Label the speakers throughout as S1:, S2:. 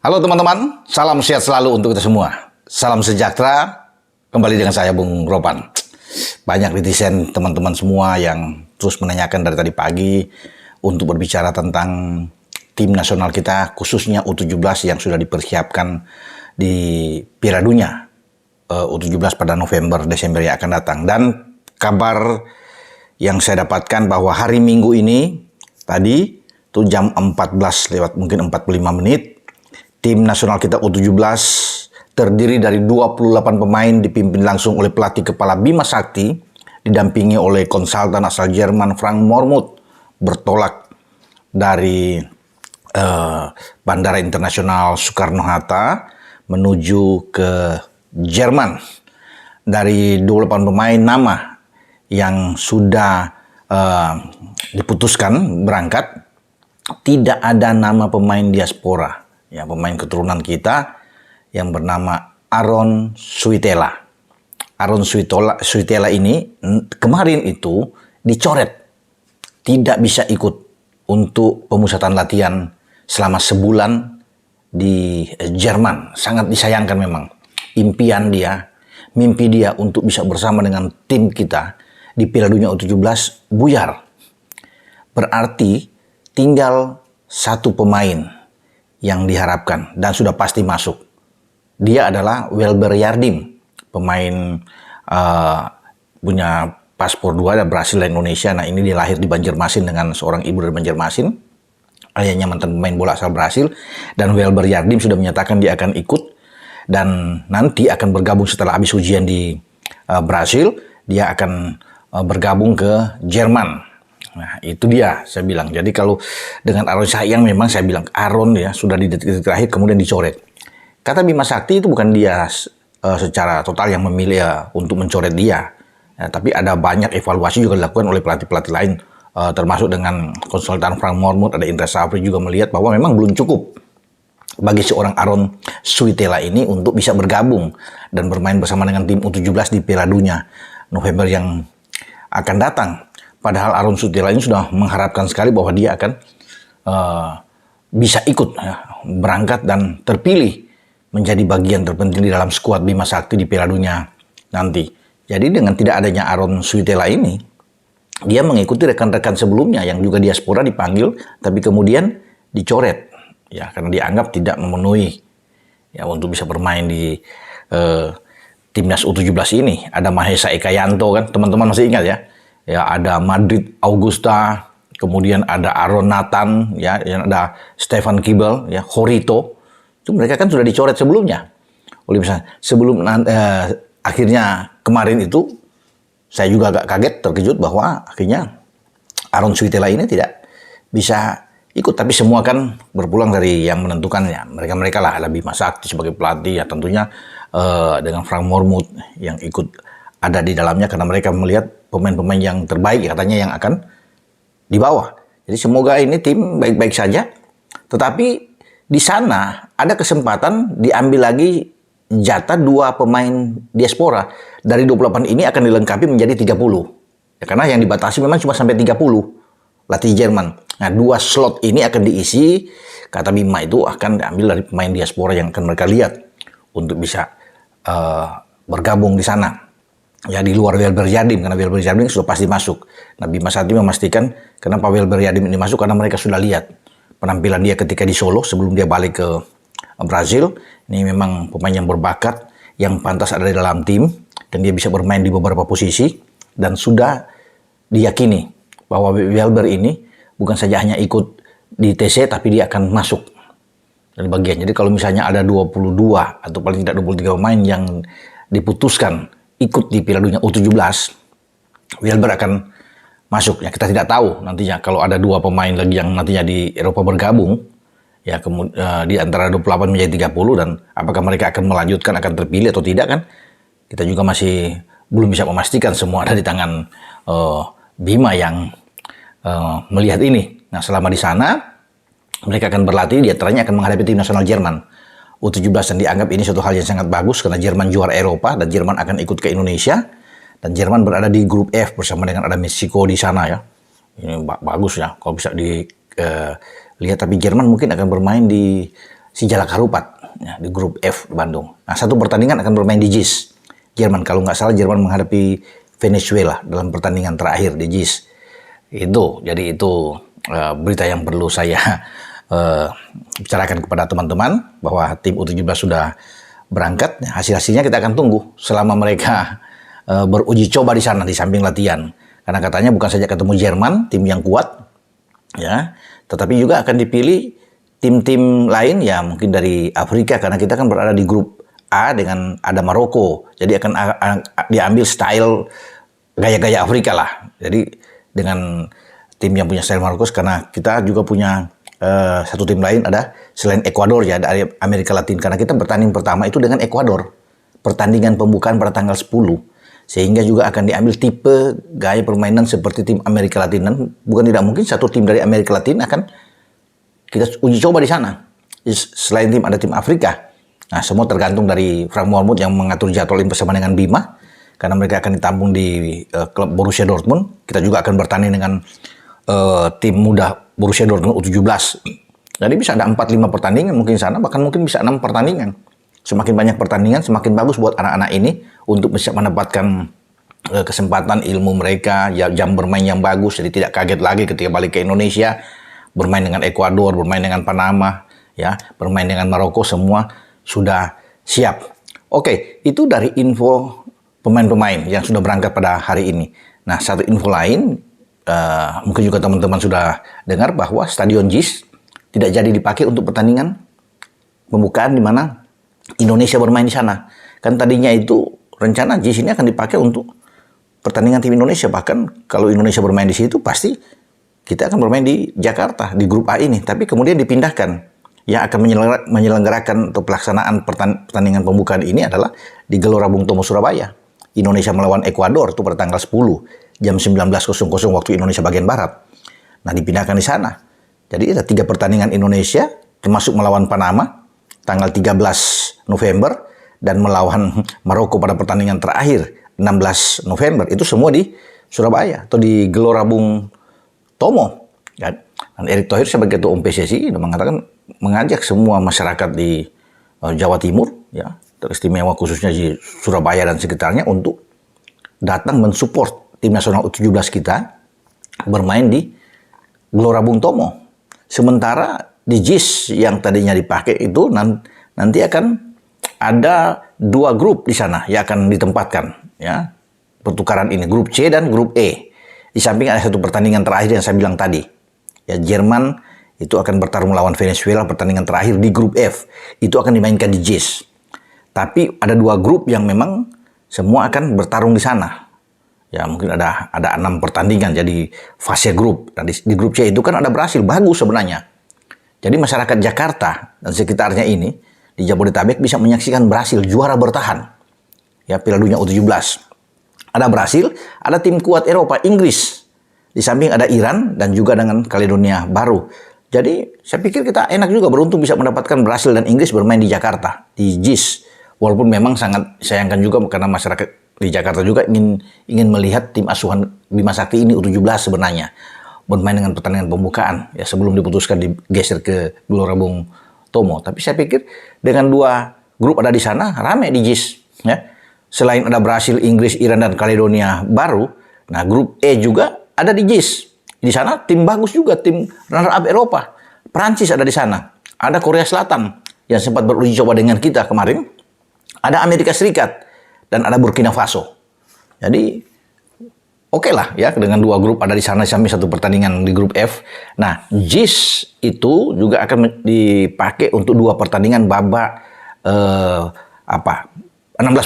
S1: Halo teman-teman, salam sehat selalu untuk kita semua. Salam sejahtera, kembali dengan saya Bung Ropan. Banyak netizen teman-teman semua yang terus menanyakan dari tadi pagi untuk berbicara tentang tim nasional kita, khususnya U17 yang sudah dipersiapkan di Piala Dunia U17 pada November-Desember yang akan datang. Dan kabar yang saya dapatkan bahwa hari Minggu ini, tadi itu jam 14 lewat mungkin 45 menit, tim nasional kita U17 terdiri dari 28 pemain dipimpin langsung oleh pelatih kepala Bima Sakti, didampingi oleh konsultan asal Jerman Frank Mormuth, bertolak dari Bandara Internasional Soekarno-Hatta menuju ke Jerman. Dari 28 pemain nama yang sudah diputuskan berangkat, tidak ada nama pemain diaspora. Ya, pemain keturunan kita yang bernama Aaron Suitela. Aaron Suitela ini kemarin itu dicoret, tidak bisa ikut untuk pemusatan latihan selama sebulan di Jerman. Sangat disayangkan memang. Mimpi dia untuk bisa bersama dengan tim kita di Piala Dunia U17 buyar. Berarti tinggal satu pemain yang diharapkan dan sudah pasti masuk. Dia adalah Welber Jardim, pemain punya paspor 2, ada Brasil dan Indonesia. Nah, ini dia lahir di Banjarmasin dengan seorang ibu dari Banjarmasin. Ayahnya mantan pemain bola asal Brasil, dan Welber Jardim sudah menyatakan dia akan ikut dan nanti akan bergabung setelah habis ujian di Brasil. Dia akan bergabung ke Jerman. Nah, itu dia saya bilang. Jadi kalau dengan Aaron, sayang memang saya bilang Aaron ya sudah di detik terakhir kemudian dicoret. Kata Bima Sakti itu bukan dia secara total yang memilih untuk mencoret dia. Ya, tapi ada banyak evaluasi juga dilakukan oleh pelatih-pelatih lain, termasuk dengan konsultan Frank Mormuth, ada Indra Safri juga melihat bahwa memang belum cukup bagi seorang Aaron Suitela ini untuk bisa bergabung dan bermain bersama dengan tim U17 di Piala Dunia November yang akan datang. Padahal Aaron Suitela ini sudah mengharapkan sekali bahwa dia akan bisa ikut berangkat dan terpilih menjadi bagian terpenting di dalam skuad Bima Sakti di Piala Dunia nanti. Jadi dengan tidak adanya Aaron Suitela ini, dia mengikuti rekan-rekan sebelumnya yang juga diaspora dipanggil, tapi kemudian dicoret. Ya, karena dianggap tidak memenuhi ya untuk bisa bermain di timnas U17 ini. Ada Mahesa Ekayanto kan, teman-teman masih ingat ya? Ya, ada Madrid Augusta, kemudian ada Aaron Nathan, ya, ada Stefan Kibel, ya, Horito. Itu mereka kan sudah dicoret sebelumnya. Oleh misalnya sebelum akhirnya kemarin itu saya juga agak kaget, terkejut bahwa akhirnya Aaron Suitela ini tidak bisa ikut, tapi semua kan berpulang dari yang menentukannya. Mereka lah, ada Bima Sakti sebagai pelatih, ya tentunya dengan Frank Mormuth yang ikut ada di dalamnya karena mereka melihat pemain-pemain yang terbaik katanya yang akan dibawa. Jadi semoga ini tim baik-baik saja. Tetapi di sana ada kesempatan diambil lagi jatah 2 pemain diaspora. Dari 28 ini akan dilengkapi menjadi 30. Ya, karena yang dibatasi memang cuma sampai 30 latih Jerman. Nah, 2 slot ini akan diisi, kata Bima itu akan diambil dari pemain diaspora yang akan mereka lihat untuk bisa bergabung di sana. Ya, di luar Welber Jardim, karena Welber Jardim sudah pasti masuk. Nah, Bima Sakti memastikan kenapa Welber Jardim ini masuk, karena mereka sudah lihat penampilan dia ketika di Solo sebelum dia balik ke Brasil. Ini memang pemain yang berbakat, yang pantas ada di dalam tim, dan dia bisa bermain di beberapa posisi, dan sudah diyakini bahwa Welber ini bukan saja hanya ikut di TC, tapi dia akan masuk dari bagian. Jadi kalau misalnya ada 22 atau paling tidak 23 pemain yang diputuskan ikut di Piala Dunia U17, Welber akan masuk. Ya, kita tidak tahu nantinya kalau ada 2 pemain lagi yang nantinya di Eropa bergabung, ya di antara 28 menjadi 30, dan apakah mereka akan melanjutkan, akan terpilih atau tidak kan, kita juga masih belum bisa memastikan. Semua ada di tangan Bima yang melihat ini. Nah, selama di sana mereka akan berlatih, di antaranya akan menghadapi tim nasional Jerman U17, dan dianggap ini suatu hal yang sangat bagus karena Jerman juara Eropa dan Jerman akan ikut ke Indonesia, dan Jerman berada di grup F bersama dengan ada Meksiko di sana ya. Ini bagus ya kalau bisa dilihat, tapi Jerman mungkin akan bermain di si Jalak Harupat ya, di grup F di Bandung. Nah, satu pertandingan akan bermain di JIS Jerman. Kalau nggak salah Jerman menghadapi Venezuela dalam pertandingan terakhir di JIS. Jadi itu berita yang perlu saya bicarakan kepada teman-teman bahwa tim U17 sudah berangkat. Hasil-hasilnya kita akan tunggu selama mereka beruji coba di sana di samping latihan. Karena katanya bukan saja ketemu Jerman, tim yang kuat, ya, tetapi juga akan dipilih tim-tim lain ya mungkin dari Afrika karena kita kan berada di grup A dengan ada Maroko. Jadi akan diambil style gaya-gaya Afrika lah. Jadi dengan tim yang punya style Maroko karena kita juga punya satu tim lain ada selain Ekuador ya dari Amerika Latin karena kita bertanding pertama itu dengan Ekuador. Pertandingan pembukaan pada tanggal 10. Sehingga juga akan diambil tipe gaya permainan seperti tim Amerika Latin. Dan bukan tidak mungkin satu tim dari Amerika Latin akan kita uji coba di sana. Selain tim ada tim Afrika. Nah, semua tergantung dari Frank Mahmud yang mengatur jadwal bersama dengan Bima. Karena mereka akan ditampung di klub Borussia Dortmund. Kita juga akan bertanding dengan tim muda Borussia Dortmund U17. Jadi bisa ada 4-5 pertandingan mungkin sana. Bahkan mungkin bisa 6 pertandingan. Semakin banyak pertandingan, semakin bagus buat anak-anak ini untuk bisa mendapatkan kesempatan ilmu mereka, jam bermain yang bagus, jadi tidak kaget lagi ketika balik ke Indonesia, bermain dengan Ekuador, bermain dengan Panama, ya, bermain dengan Maroko, semua sudah siap. Oke, itu dari info pemain-pemain yang sudah berangkat pada hari ini. Nah, satu info lain, mungkin juga teman-teman sudah dengar bahwa Stadion JIS tidak jadi dipakai untuk pertandingan pembukaan di mana Indonesia bermain di sana. Kan tadinya itu rencana JIS ini akan dipakai untuk pertandingan tim Indonesia. Bahkan kalau Indonesia bermain di situ pasti kita akan bermain di Jakarta di grup A ini. Tapi kemudian dipindahkan. Yang akan menyelenggarakan atau pelaksanaan pertandingan pembukaan ini adalah di Gelora Bung Tomo Surabaya. Indonesia melawan Ekuador itu pada tanggal 10 jam 19.00 waktu Indonesia bagian barat. Nah, dipindahkan di sana. Jadi ada 3 pertandingan Indonesia termasuk melawan Panama tanggal 13 November dan melawan Maroko pada pertandingan terakhir 16 November. Itu semua di Surabaya atau di Gelora Bung Tomo. Dan Erick Thohir sebagai ketua umum PSSI mengatakan mengajak semua masyarakat di Jawa Timur, ya, teristimewa khususnya di Surabaya dan sekitarnya untuk datang mensupport tim nasional U17 kita bermain di Gelora Bung Tomo. Sementara di JIS yang tadinya dipakai itu nanti akan ada 2 grup di sana yang akan ditempatkan, ya, pertukaran ini, grup C dan grup E. Di samping ada satu pertandingan terakhir yang saya bilang tadi, ya, Jerman itu akan bertarung melawan Venezuela pertandingan terakhir di grup F, itu akan dimainkan di JIS. Tapi ada 2 grup yang memang semua akan bertarung di sana. Ya, mungkin ada 6 pertandingan jadi fase grup. Nah, di grup C itu kan ada Brasil, bagus sebenarnya. Jadi masyarakat Jakarta dan sekitarnya ini di Jabodetabek bisa menyaksikan Brasil juara bertahan. Ya, Piala Dunia U17. Ada Brasil, ada tim kuat Eropa, Inggris. Di samping ada Iran dan juga dengan Kaledonia Baru. Jadi saya pikir kita enak juga beruntung bisa mendapatkan Brasil dan Inggris bermain di Jakarta, di JIS. Walaupun memang sangat sayangkan juga karena masyarakat di Jakarta juga ingin melihat tim asuhan Bima Sakti ini U17 sebenarnya bermain dengan pertandingan pembukaan ya sebelum diputuskan digeser ke Gelora Bung Tomo. Tapi saya pikir dengan 2 grup ada di sana rame di JIS, ya. Selain ada Brasil, Inggris, Iran dan Kaledonia Baru, nah grup E juga ada di JIS. Di sana tim bagus juga, tim runner up Eropa. Prancis ada di sana. Ada Korea Selatan yang sempat beruji coba dengan kita kemarin. Ada Amerika Serikat dan ada Burkina Faso. Jadi oke lah ya dengan 2 grup ada di sana sampai 1 pertandingan di grup F. Nah, JIS itu juga akan dipakai untuk 2 pertandingan babak 16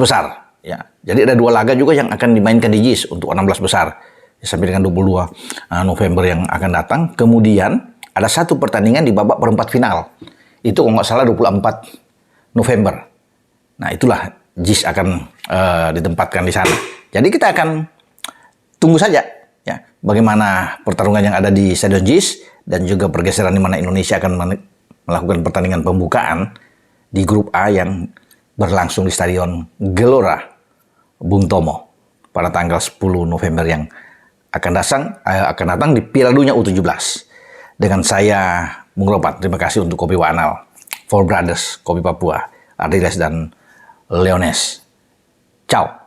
S1: besar ya. Jadi ada 2 laga juga yang akan dimainkan di JIS untuk 16 besar sampai dengan 22 November yang akan datang. Kemudian ada 1 pertandingan di babak perempat final. Itu kalau nggak salah 24 November. Nah, itulah JIS akan ditempatkan di sana. Jadi kita akan tunggu saja ya bagaimana pertarungan yang ada di Stadion JIS dan juga pergeseran di mana Indonesia akan melakukan pertandingan pembukaan di grup A yang berlangsung di Stadion Gelora Bung Tomo pada tanggal 10 November yang akan datang di Piala Dunia U17. Dengan saya Bung Ropat, terima kasih untuk Kopi Wanal. Four Brothers Kopi Papua, Ardiles dan Leones. Ciao.